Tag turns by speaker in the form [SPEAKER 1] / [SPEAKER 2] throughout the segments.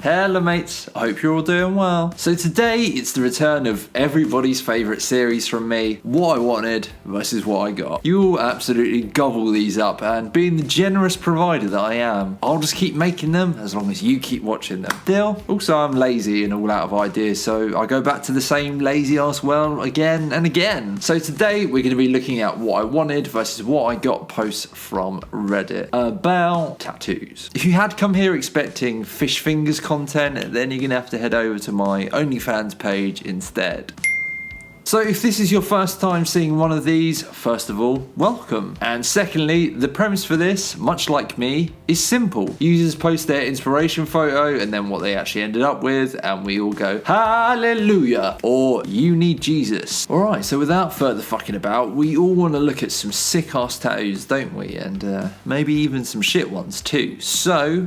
[SPEAKER 1] Hello mates, I hope you're all doing well. So today it's the return of everybody's favourite series from me, what I wanted versus what I got. You will absolutely gobble these up, and being the generous provider that I am, I'll just keep making them as long as you keep watching them. Deal? Also, I'm lazy and all out of ideas, so I go back to the same lazy ass well again and again. So today we're going to be looking at what I wanted versus what I got posts from Reddit about tattoos. If you had come here expecting fish fingers content, then you're going to have to head over to my OnlyFans page instead. So if this is your first time seeing one of these, first of all, welcome. And secondly, the premise for this, much like me, is simple. Users post their inspiration photo and then what they actually ended up with, and we all go, hallelujah, or you need Jesus. Alright, so without further fucking about, we all want to look at some sick ass tattoos, don't we? And maybe even some shit ones too. So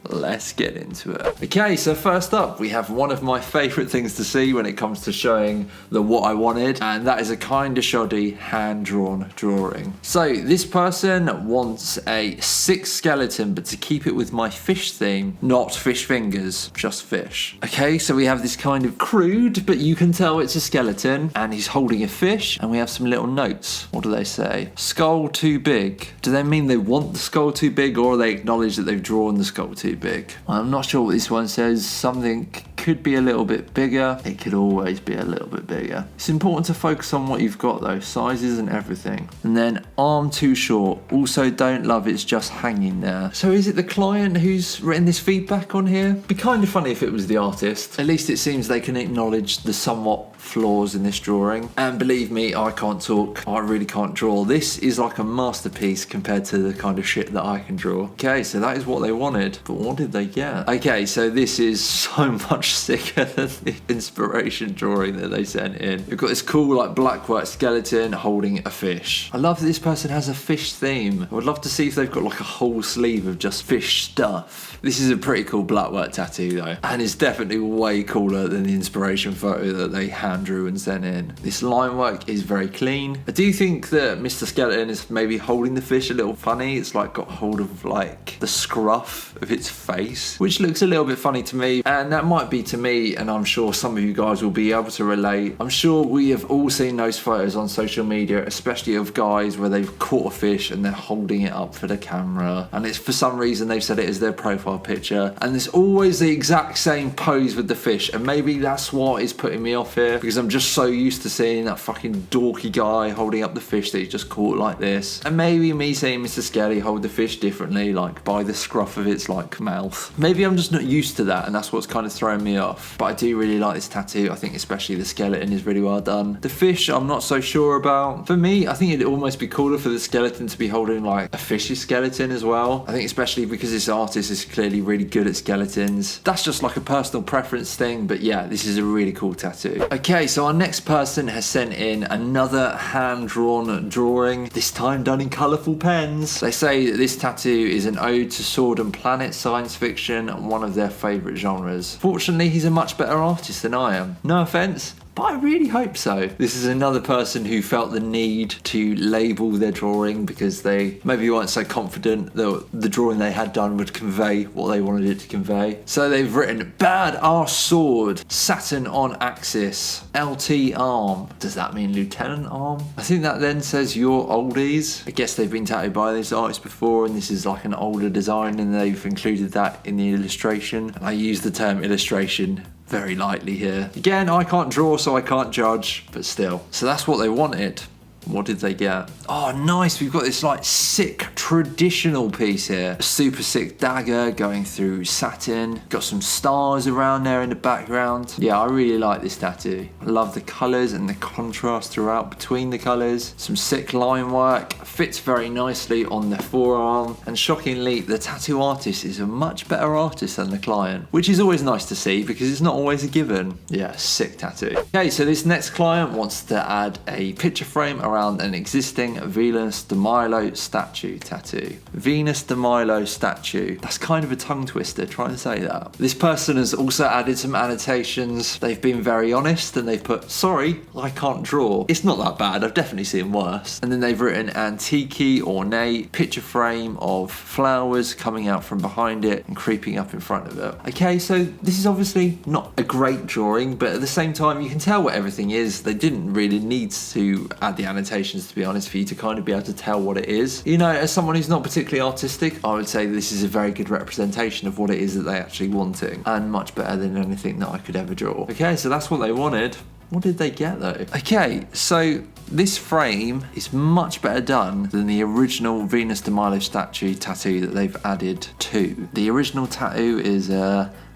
[SPEAKER 1] let's get into it. Okay, so first up, we have one of my favourite things to see when it comes to showing the what I wanted, and that is a kinda shoddy hand-drawn drawing. So this person wants a sick skeleton, but to keep it with my fish theme, not fish fingers, just fish. Okay, so we have this kind of crude, but you can tell it's a skeleton, and he's holding a fish, and we have some little notes. What do they say? Skull too big. Do they mean they want the skull too big, or they acknowledge that they've drawn the skull too big? I'm not sure what this one says. Something could be a little bit bigger. It could always be a little bit bigger. It's important to focus on what you've got though. Size isn't everything. And then arm too short. Also don't love it's just hanging there. So is it the client who's written this feedback on here? Be kind of funny if it was the artist. At least it seems they can acknowledge the somewhat flaws in this drawing. And believe me, I can't talk. I really can't draw. This is like a masterpiece compared to the kind of shit that I can draw. Okay, so that is what they wanted. But what did they get? Okay, so this is so much sicker than the inspiration drawing that they sent in. We've got this cool like black work skeleton holding a fish. I love that this person has a fish theme. I would love to see if they've got like a whole sleeve of just fish stuff. This is a pretty cool black work tattoo though, and it's definitely way cooler than the inspiration photo that they hand drew and sent in. This line work is very clean. I do think that Mr. Skeleton is maybe holding the fish a little funny. It's like got hold of like the scruff of its face, which looks a little bit funny to me, and that might be to me, and I'm sure some of you guys will be able to relate. I'm sure we have all seen those photos on social media, especially of guys where they've caught a fish and they're holding it up for the camera, and it's for some reason they've set it as their profile picture, and it's always the exact same pose with the fish, and maybe that's what is putting me off here, because I'm just so used to seeing that fucking dorky guy holding up the fish that he just caught like this, and maybe me seeing Mr. Skelly hold the fish differently, like by the scruff of its like mouth. Maybe I'm just not used to that, and that's what's kind of throwing me off. But I do really like this tattoo. I think especially the skeleton is really well done. The fish I'm not so sure about. For me, I think it'd almost be cooler for the skeleton to be holding like a fish's skeleton as well. I think especially because this artist is clearly really good at skeletons. That's just like a personal preference thing, but yeah, this is a really cool tattoo. Okay, so our next person has sent in another hand-drawn drawing, this time done in colourful pens. They say that this tattoo is an ode to sword and planet science fiction, one of their favourite genres. Fortunately, he's a much better artist than I am. No offence, but I really hope so. This is another person who felt the need to label their drawing because they maybe weren't so confident that the drawing they had done would convey what they wanted it to convey. So they've written, bad arse sword, Saturn on axis, LT arm. Does that mean lieutenant arm? I think that then says your oldies. I guess they've been tattooed by this artist before, and this is like an older design, and they've included that in the illustration. And I use the term illustration very lightly here. Again, I can't draw, so I can't judge, but still. So that's what they wanted. What did they get? Oh, nice. We've got this like sick traditional piece here. A super sick dagger going through satin. Got some stars around there in the background. Yeah, I really like this tattoo. I love the colours and the contrast throughout between the colours. Some sick line work. Fits very nicely on the forearm. And shockingly, the tattoo artist is a much better artist than the client, which is always nice to see because it's not always a given. Yeah, sick tattoo. Okay, so this next client wants to add a picture frame around around an existing Venus de Milo statue tattoo. Venus de Milo statue. That's kind of a tongue twister, trying to say that. This person has also added some annotations. They've been very honest and they've put, sorry, I can't draw. It's not that bad, I've definitely seen worse. And then they've written antique, ornate, picture frame of flowers coming out from behind it and creeping up in front of it. Okay, so this is obviously not a great drawing, but at the same time you can tell what everything is. They didn't really need to add the annotations, to be honest, for you to kind of be able to tell what it is. You know, as someone who's not particularly artistic, I would say this is a very good representation of what it is that they actually wanting, and much better than anything that I could ever draw. Okay, so that's what they wanted. What did they get though? Okay, so this frame is much better done than the original Venus de Milo statue tattoo that they've added to. The original tattoo is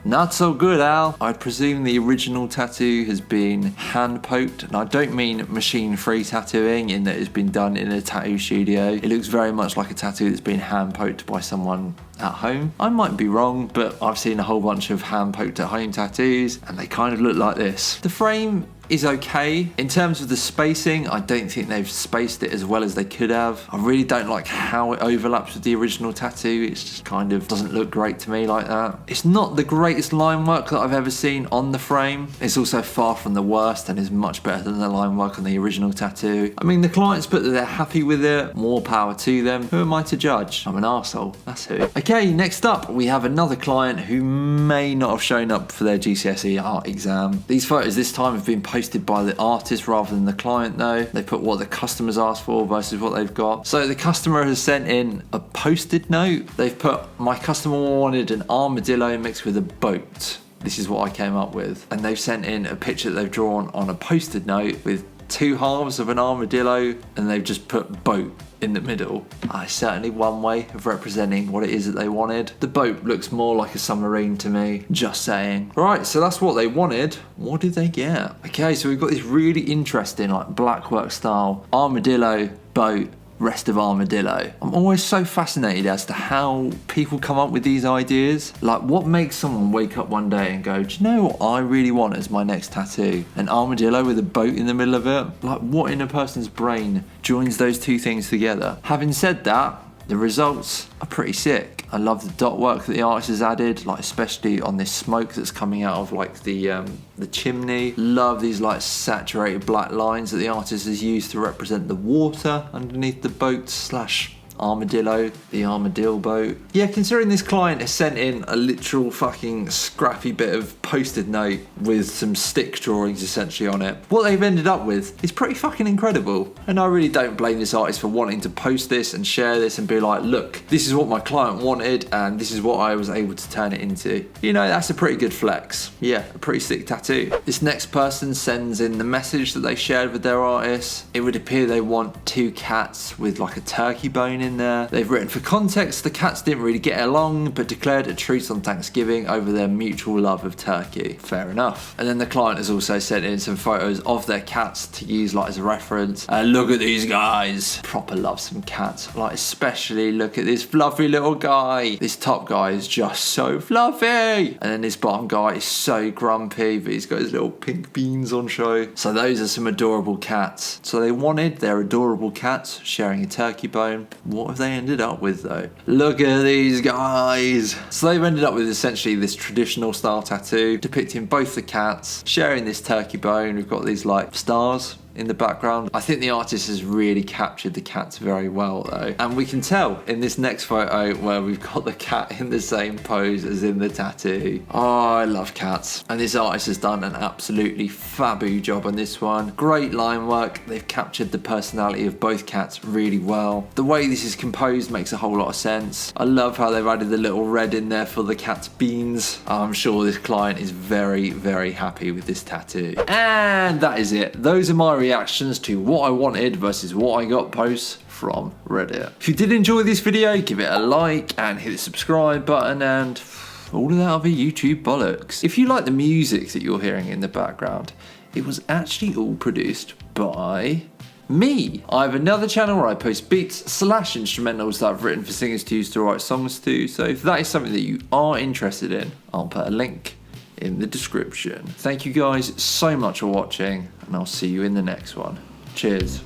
[SPEAKER 1] not so good, Al. I presume the original tattoo has been hand poked, and I don't mean machine-free tattooing in that it's been done in a tattoo studio. It looks very much like a tattoo that's been hand poked by someone at home. I might be wrong, but I've seen a whole bunch of hand poked at home tattoos and they kind of look like this. The frame is okay. In terms of the spacing, I don't think they've spaced it as well as they could have. I really don't like how it overlaps with the original tattoo. It's just kind of doesn't look great to me like that. It's not the greatest line work that I've ever seen on the frame. It's also far from the worst and is much better than the line work on the original tattoo. I mean, the clients put that they're happy with it. More power to them. Who am I to judge? I'm an arsehole. That's who. Okay, next up, we have another client who may not have shown up for their GCSE art exam. These photos this time have been posted by the artist rather than the client though. They put what the customers asked for versus what they've got. So the customer has sent in a post-it note. They've put, my customer wanted an armadillo mixed with a boat. This is what I came up with. And they've sent in a picture that they've drawn on a post-it note with two halves of an armadillo and they've just put boat in the middle. Certainly one way of representing what it is that they wanted. The boat looks more like a submarine to me, just saying. Right, so that's what they wanted. What did they get? Okay, so we've got this really interesting like blackwork style armadillo boat, rest of armadillo. I'm always so fascinated as to how people come up with these ideas. Like, what makes someone wake up one day and go, do you know what I really want as my next tattoo? An armadillo with a boat in the middle of it? Like, what in a person's brain joins those two things together? Having said that, the results are pretty sick. I love the dot work that the artist has added, like especially on this smoke that's coming out of like the chimney. Love these like saturated black lines that the artist has used to represent the water underneath the boat slash armadillo, the armadillo boat. Yeah, considering this client has sent in a literal fucking scrappy bit of post-it note with some stick drawings essentially on it, what they've ended up with is pretty fucking incredible. And I really don't blame this artist for wanting to post this and share this and be like, look, this is what my client wanted and this is what I was able to turn it into. You know, that's a pretty good flex. Yeah, a pretty sick tattoo. This next person sends in the message that they shared with their artist. It would appear they want two cats with like a turkey bone in there. They've written, for context, the cats didn't really get along but declared a truce on Thanksgiving over their mutual love of turkey. Fair enough. And then the client has also sent in some photos of their cats to use like as a reference. Look at these guys. Proper love some cats. Like especially look at this fluffy little guy. This top guy is just so fluffy. And then this bottom guy is so grumpy, but he's got his little pink beans on show. So those are some adorable cats. So they wanted their adorable cats sharing a turkey bone. What have they ended up with though? Look at these guys. So they've ended up with essentially this traditional style tattoo depicting both the cats sharing this turkey bone. We've got these like stars in the background. I think the artist has really captured the cats very well though. And we can tell in this next photo where we've got the cat in the same pose as in the tattoo. Oh, I love cats. And this artist has done an absolutely fabu job on this one. Great line work. They've captured the personality of both cats really well. The way this is composed makes a whole lot of sense. I love how they've added the little red in there for the cat's beans. I'm sure this client is very, very happy with this tattoo. And that is it. Those are my reactions to what I wanted versus what I got posts from Reddit. If you did enjoy this video, give it a like and hit the subscribe button and all of that other YouTube bollocks. If you like the music that you're hearing in the background, it was actually all produced by me. I have another channel where I post beats / instrumentals that I've written for singers to use to write songs to, so if that is something that you are interested in, I'll put a link in the description. Thank you guys so much for watching, and I'll see you in the next one. Cheers.